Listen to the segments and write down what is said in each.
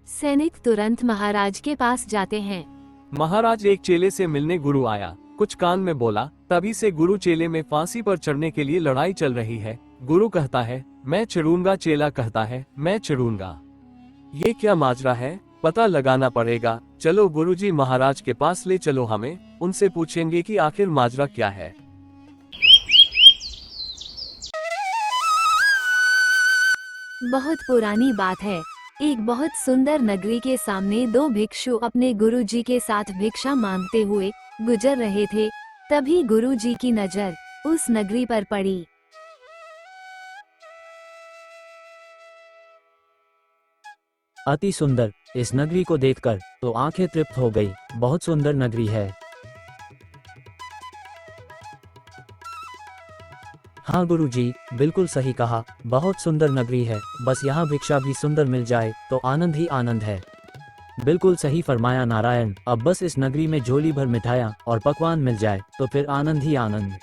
सैनिक तुरंत महाराज के पास जाते हैं। महाराज, एक चेले से मिलने गुरु आया, कुछ कान में बोला। तभी से गुरु चेले में फांसी पर चढ़ने के लिए लड़ाई चल रही है। गुरु कहता है मैं चढ़ूंगा, चेला कहता है मैं चढ़ूंगा। ये क्या माजरा है, पता लगाना पड़ेगा। चलो गुरुजी महाराज के पास ले चलो हमें, उनसे पूछेंगे कि आखिर माजरा क्या है। बहुत पुरानी बात है। एक बहुत सुंदर नगरी के सामने दो भिक्षु अपने गुरुजी के साथ भिक्षा मांगते हुए गुजर रहे थे। तभी गुरुजी की नजर उस नगरी पर पड़ी। अति सुंदर, इस नगरी को देखकर तो आंखें तृप्त हो गई। बहुत सुंदर नगरी है। हाँ गुरुजी, बिल्कुल सही कहा, बहुत सुंदर नगरी है। बस यहाँ भिक्षा भी सुंदर मिल जाए तो आनंद ही आनंद है। बिल्कुल सही फरमाया नारायण। अब बस इस नगरी में झोली भर मिठाइयाँ और पकवान मिल जाए तो फिर आनंद ही आनंद।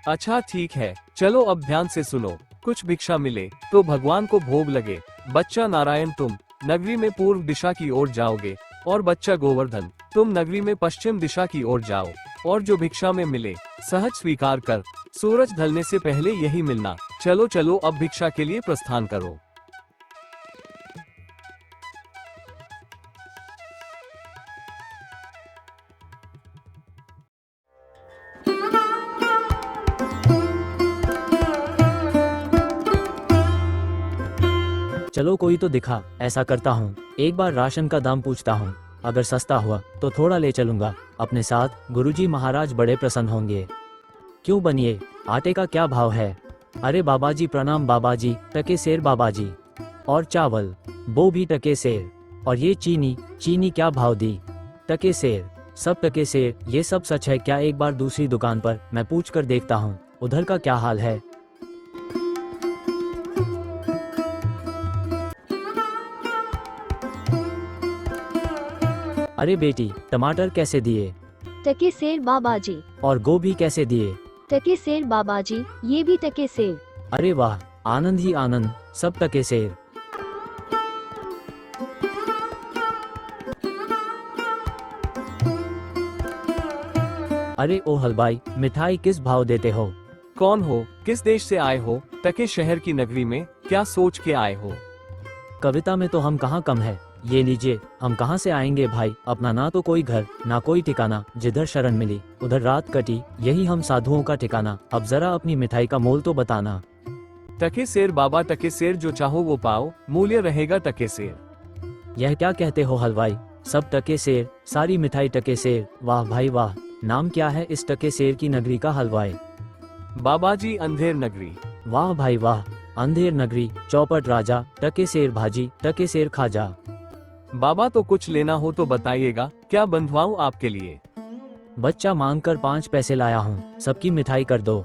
अच्छा ठीक है, चलो अब ध्यान से सुनो। कुछ भिक्षा मिले तो भगवान को भोग लगे। बच्चा नारायण, तुम नगरी में पूर्व दिशा की ओर जाओगे, और बच्चा गोवर्धन, तुम नगरी में पश्चिम दिशा की ओर जाओ। और जो भिक्षा में मिले सहज स्वीकार कर, सूरज ढलने से पहले यही मिलना। चलो चलो अब भिक्षा के लिए प्रस्थान करो। चलो कोई तो दिखा, ऐसा करता हूँ, एक बार राशन का दाम पूछता हूँ। अगर सस्ता हुआ तो थोड़ा ले चलूंगा अपने साथ। गुरुजी महाराज बड़े प्रसन्न होंगे। क्यों बनिए, आटे का क्या भाव है? अरे बाबाजी प्रणाम बाबाजी, टके सेर बाबाजी। और चावल वो भी टके सेर। और ये चीनी, चीनी क्या भाव दी? टके सेर, सब टके सेर। ये सब सच है क्या? एक बार दूसरी दुकान पर मैं पूछ कर देखता हूँ, उधर का क्या हाल है। अरे बेटी, टमाटर कैसे दिए? टके सेर बाबाजी। और गोभी कैसे दिए? टके सेर बाबाजी, ये भी टके सेर। अरे वाह, आनंद ही आनंद, सब टके सेर। अरे ओ हलवाई, मिठाई किस भाव देते हो? कौन हो, किस देश से आए हो? टके शहर की नगरी में क्या सोच के आए हो? कविता में तो हम कहाँ कम है। ये लीजिए, हम कहाँ से आएंगे भाई, अपना ना तो कोई घर ना कोई ठिकाना। जिधर शरण मिली उधर रात कटी, यही हम साधुओं का ठिकाना। अब जरा अपनी मिठाई का मोल तो बताना। टके सेर बाबा, टके सेर जो चाहो वो पाओ, मूल्य रहेगा टके सेर। यह क्या कहते हो हलवाई, सब टके सेर, सारी मिठाई टके सेर? वाह भाई वाह। नाम क्या है इस टके सेर की नगरी का हलवाई? बाबाजी अंधेर नगरी। वाह भाई वाह, अंधेर नगरी, चौपट राजा, टके सेर भाजी, टके सेर खाजा। बाबा तो कुछ लेना हो तो बताइएगा, क्या बंधवाऊं आपके लिए? बच्चा मांग कर 5 पैसे लाया हूँ, सबकी मिठाई कर दो।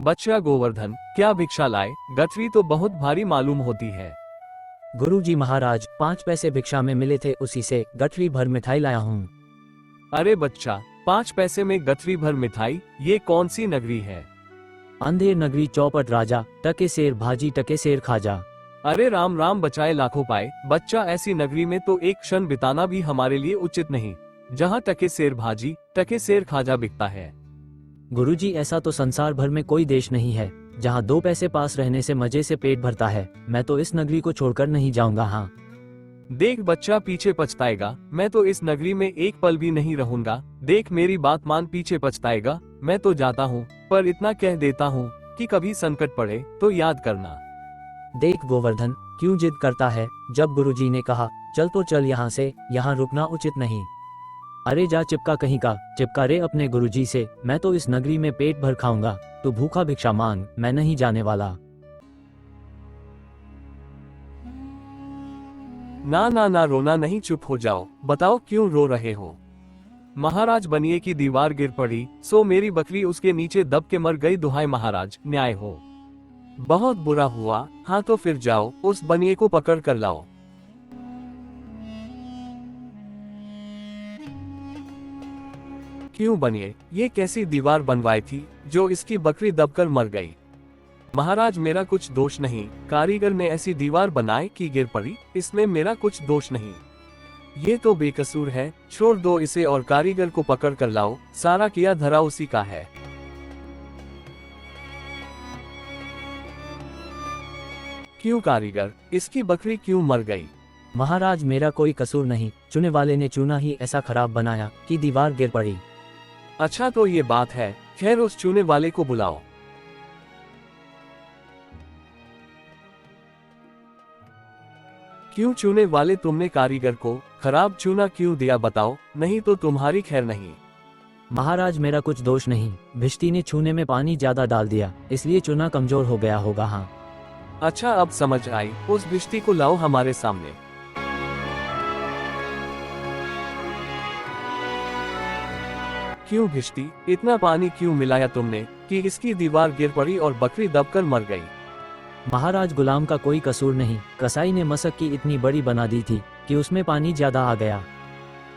बच्चा गोवर्धन, क्या भिक्षा लाए? गठरी तो बहुत भारी मालूम होती है। गुरुजी महाराज, 5 पैसे भिक्षा में मिले थे, उसी से गठरी भर मिठाई लाया हूँ। अरे बच्चा, 5 पैसे में गठरी भर मिठाई, ये कौन सी नगरी है? अंधेर नगरी, चौपट राजा, टके सेर भाजी, टके सेर खाजा। अरे राम राम, बचाए लाखों पाए। बच्चा, ऐसी नगरी में तो एक क्षण बिताना भी हमारे लिए उचित नहीं, जहाँ टके सेर भाजी, टके सेर खाजा बिकता है। गुरुजी, ऐसा तो संसार भर में कोई देश नहीं है जहाँ 2 पैसे पास रहने से मजे से पेट भरता है। मैं तो इस नगरी को छोड़कर नहीं जाऊंगा। हाँ देख बच्चा, पीछे पछताएगा। मैं तो इस नगरी में एक पल भी नहीं रहूंगा। देख मेरी बात मान, पीछे पछताएगा। मैं तो जाता हूँ, पर इतना कह देता हूँ कि कभी संकट पड़े तो याद करना। देख गोवर्धन, क्यों जिद करता है? जब गुरुजी ने कहा चल तो चल यहाँ से, यहाँ रुकना उचित नहीं। अरे जा चिपका कहीं का, चिपका रे अपने गुरुजी से। मैं तो इस नगरी में पेट भर खाऊंगा, तू भूखा भिक्षा मांग, मैं नहीं जाने वाला। ना ना ना, रोना नहीं, चुप हो जाओ। बताओ क्यों रो रहे हो? महाराज, बनिए की दीवार गिर पड़ी, सो मेरी बकरी उसके नीचे दब के मर गई। दुहाई महाराज, न्याय हो। बहुत बुरा हुआ। हाँ तो फिर जाओ, उस बनिए को पकड़ कर लाओ। क्यों बनिए, ये कैसी दीवार बनवाई थी जो इसकी बकरी दबकर मर गई? महाराज मेरा कुछ दोष नहीं, कारीगर ने ऐसी दीवार बनाई कि गिर पड़ी, इसमें मेरा कुछ दोष नहीं। ये तो बेकसूर है, छोड़ दो इसे और कारीगर को पकड़ कर लाओ, सारा किया धरा उसी का है। क्यों कारीगर, इसकी बकरी क्यों मर गई? महाराज मेरा कोई कसूर नहीं, चुने वाले ने चूना ही ऐसा खराब बनाया कि दीवार गिर पड़ी। अच्छा तो ये बात है, खैर उस चूने वाले को बुलाओ। क्यों चूने वाले, तुमने कारीगर को खराब चूना क्यों दिया बताओ, नहीं तो तुम्हारी खैर नहीं। महाराज मेरा कुछ दोष नहीं, भिष्टी ने चूने में पानी ज्यादा डाल दिया, इसलिए चूना कमजोर हो गया होगा। हाँ अच्छा अब समझ आई, उस भिष्टी को लाओ हमारे सामने। क्यों भिष्टी, इतना पानी क्यों मिलाया तुमने कि इसकी दीवार गिर पड़ी और बकरी दबकर मर गई? महाराज गुलाम का कोई कसूर नहीं, कसाई ने मशक की इतनी बड़ी बना दी थी कि उसमें पानी ज्यादा आ गया।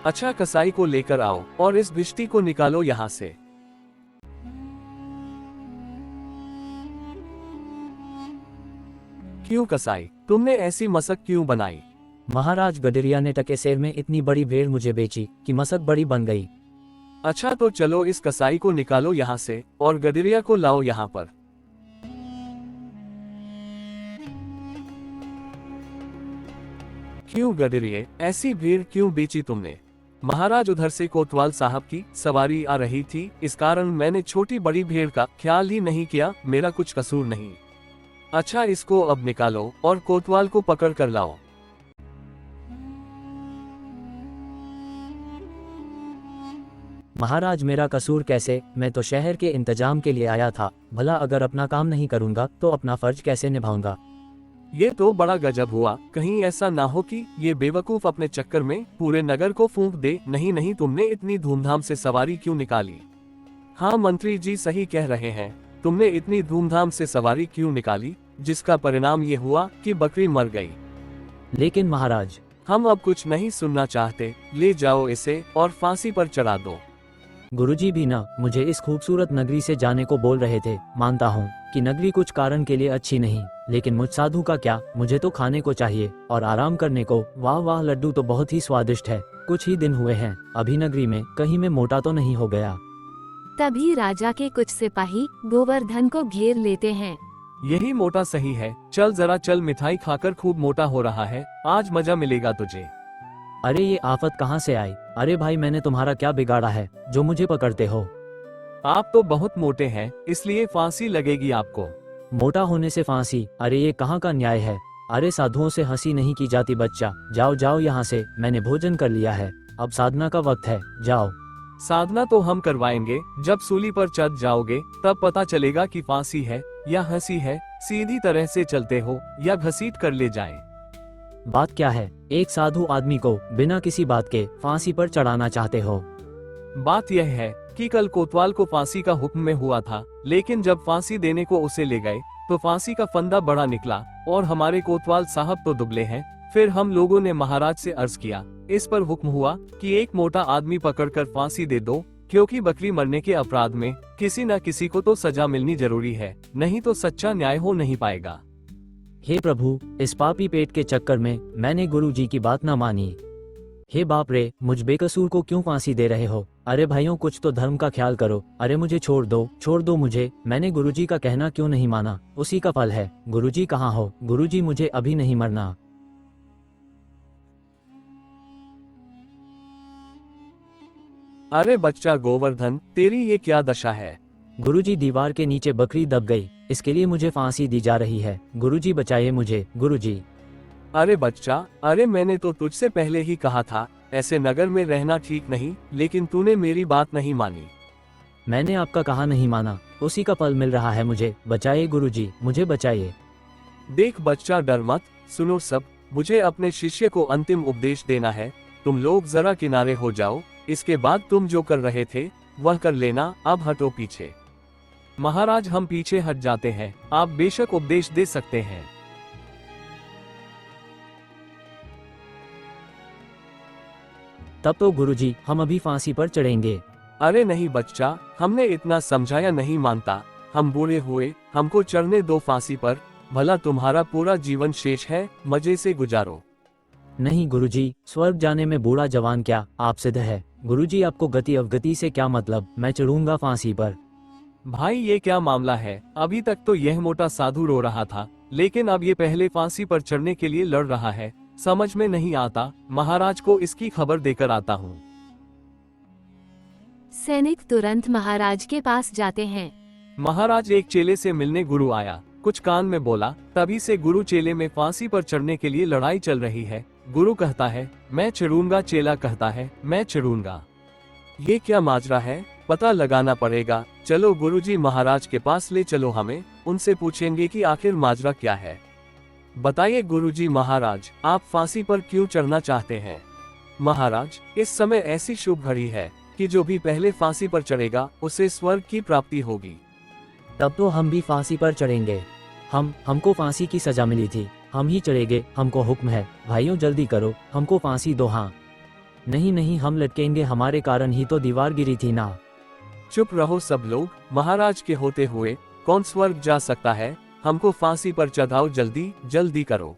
अच्छा कसाई को लेकर आओ और इस भिष्टी को निकालो यहाँ से। क्यों कसाई, तुमने ऐसी मशक क्यों बनाई? महाराज गडरिया ने टके सेर में इतनी बड़ी भेड़ मुझे बेची कि मशक बड़ी बन गई। अच्छा तो चलो इस कसाई को निकालो यहाँ से और गडरिया को लाओ यहाँ पर। क्यों गडरिये, ऐसी भीड़ क्यों बेची तुमने? महाराज उधर से कोतवाल साहब की सवारी आ रही थी, इस कारण मैंने छोटी बड़ी भीड़ का ख्याल ही नहीं किया, मेरा कुछ कसूर नहीं। अच्छा इसको अब निकालो और कोतवाल को पकड़ कर लाओ। महाराज मेरा कसूर कैसे, मैं तो शहर के इंतजाम के लिए आया था, भला अगर अपना काम नहीं करूंगा तो अपना फर्ज कैसे निभाऊंगा? ये तो बड़ा गजब हुआ, कहीं ऐसा ना हो कि ये बेवकूफ अपने चक्कर में पूरे नगर को फूंक दे। नहीं नहीं, तुमने इतनी धूमधाम से सवारी क्यों निकाली? हाँ मंत्री जी सही कह रहे हैं, तुमने इतनी धूमधाम से सवारी क्यों निकाली, जिसका परिणाम ये हुआ कि बकरी मर गई। लेकिन महाराज, हम अब कुछ नहीं सुनना चाहते, ले जाओ इसे और फांसी पर चढ़ा दो। गुरुजी भी ना मुझे इस खूबसूरत नगरी से जाने को बोल रहे थे। मानता हूँ कि नगरी कुछ कारण के लिए अच्छी नहीं, लेकिन मुझ साधु का क्या, मुझे तो खाने को चाहिए और आराम करने को। वाह वाह, लड्डू तो बहुत ही स्वादिष्ट है। कुछ ही दिन हुए हैं अभी नगरी में, कहीं मैं मोटा तो नहीं हो गया? तभी राजा के कुछ सिपाही गोवर्धन को घेर लेते हैं। यही मोटा सही है, चल जरा चल, मिठाई खाकर खूब मोटा हो रहा है, आज मजा मिलेगा तुझे। अरे ये आफत कहाँ से आई? अरे भाई मैंने तुम्हारा क्या बिगाड़ा है जो मुझे पकड़ते हो? आप तो बहुत मोटे हैं, इसलिए फांसी लगेगी आपको। मोटा होने से फांसी? अरे ये कहाँ का न्याय है? अरे साधुओं से हंसी नहीं की जाती बच्चा, जाओ जाओ यहाँ से, मैंने भोजन कर लिया है, अब साधना का वक्त है, जाओ। साधना तो हम करवाएंगे, जब सूली पर चढ़ जाओगे तब पता चलेगा कि फांसी है या हंसी है। सीधी तरह से चलते हो या घसीट कर ले जाएं। बात क्या है? एक साधु आदमी को बिना किसी बात के फांसी पर चढ़ाना चाहते हो? बात यह है कि कल कोतवाल को फांसी का हुक्म में हुआ था, लेकिन जब फांसी देने को उसे ले गए तो फांसी का फंदा बड़ा निकला और हमारे कोतवाल साहब तो दुबले हैं। फिर हम लोगों ने महाराज से अर्ज किया, इस पर हुक्म हुआ कि एक मोटा आदमी पकड़कर फांसी दे दो, क्योंकि बकरी मरने के अपराध में किसी न किसी को तो सजा मिलनी जरूरी है, नहीं तो सच्चा न्याय हो नहीं पाएगा। हे प्रभु, इस पापी पेट के चक्कर में मैंने गुरुजी की बात न मानी। हे बाप रे, मुझ बेकसूर को क्यों फांसी दे रहे हो? अरे भाइयों, कुछ तो धर्म का ख्याल करो। अरे मुझे छोड़ दो मुझे, मैंने गुरुजी का कहना क्यों नहीं माना? उसी का फल है। गुरुजी कहाँ हो? गुरुजी, मुझे अभी नहीं मरना। अरे बच्चा गोवर्धन, तेरी ये क्या दशा है? गुरुजी, दीवार के नीचे बकरी दब गई, इसके लिए मुझे फांसी दी जा रही है। गुरुजी बचाइए मुझे, गुरुजी। अरे बच्चा, अरे मैंने तो तुझसे पहले ही कहा था ऐसे नगर में रहना ठीक नहीं, लेकिन तूने मेरी बात नहीं मानी। मैंने आपका कहा नहीं माना, उसी का फल मिल रहा है मुझे। बचाइए गुरुजी, मुझे बचाइए। देख बच्चा, डर मत, सुनो सब, मुझे अपने शिष्य को अंतिम उपदेश देना है। तुम लोग जरा किनारे हो जाओ, इसके बाद तुम जो कर रहे थे वह कर लेना, अब हटो पीछे। महाराज, हम पीछे हट जाते हैं, आप बेशक उपदेश दे सकते हैं। तब तो गुरुजी, हम अभी फांसी पर चढ़ेंगे। अरे नहीं बच्चा, हमने इतना समझाया नहीं मानता। हम बूढ़े हुए, हमको चढ़ने दो फांसी पर। भला तुम्हारा पूरा जीवन शेष है, मजे से गुजारो। नहीं गुरुजी, स्वर्ग जाने में बूढ़ा जवान क्या आप सिद्ध है। गुरुजी आपको गति अवगति से क्या मतलब, मैं चढ़ूंगा फांसी पर। भाई ये क्या मामला है? अभी तक तो यह मोटा साधु रो रहा था, लेकिन अब ये पहले फांसी पर चढ़ने के लिए लड़ रहा है। समझ में नहीं आता, महाराज को इसकी खबर देकर आता हूँ। सैनिक तुरंत महाराज के पास जाते हैं। महाराज, एक चेले से मिलने गुरु आया, कुछ कान में बोला। तभी से गुरु चेले में फांसी पर चढ़ने के लिए लड़ाई चल रही है। गुरु कहता है मैं चढ़ूंगा, चेला कहता है मैं चढ़ूंगा। ये क्या माजरा है? पता लगाना पड़ेगा। चलो गुरुजी महाराज के पास ले चलो हमें, उनसे पूछेंगे कि आखिर माजरा क्या है। बताइए गुरुजी महाराज, आप फांसी पर क्यों चढ़ना चाहते हैं? महाराज, इस समय ऐसी शुभ घड़ी है कि जो भी पहले फांसी पर चढ़ेगा उसे स्वर्ग की प्राप्ति होगी। तब तो हम भी फांसी पर चढ़ेंगे। हमको फांसी की सजा मिली थी, हम ही चढ़ेंगे, हमको हुक्म है। भाइयों जल्दी करो, हमको फांसी दो। हाँ नहीं नहीं, हम लटकेंगे, हमारे कारण ही तो दीवार गिरी थी ना। चुप रहो सब लोग, महाराज के होते हुए कौन स्वर्ग जा सकता है? हमको फांसी पर चढ़ाओ, जल्दी जल्दी करो।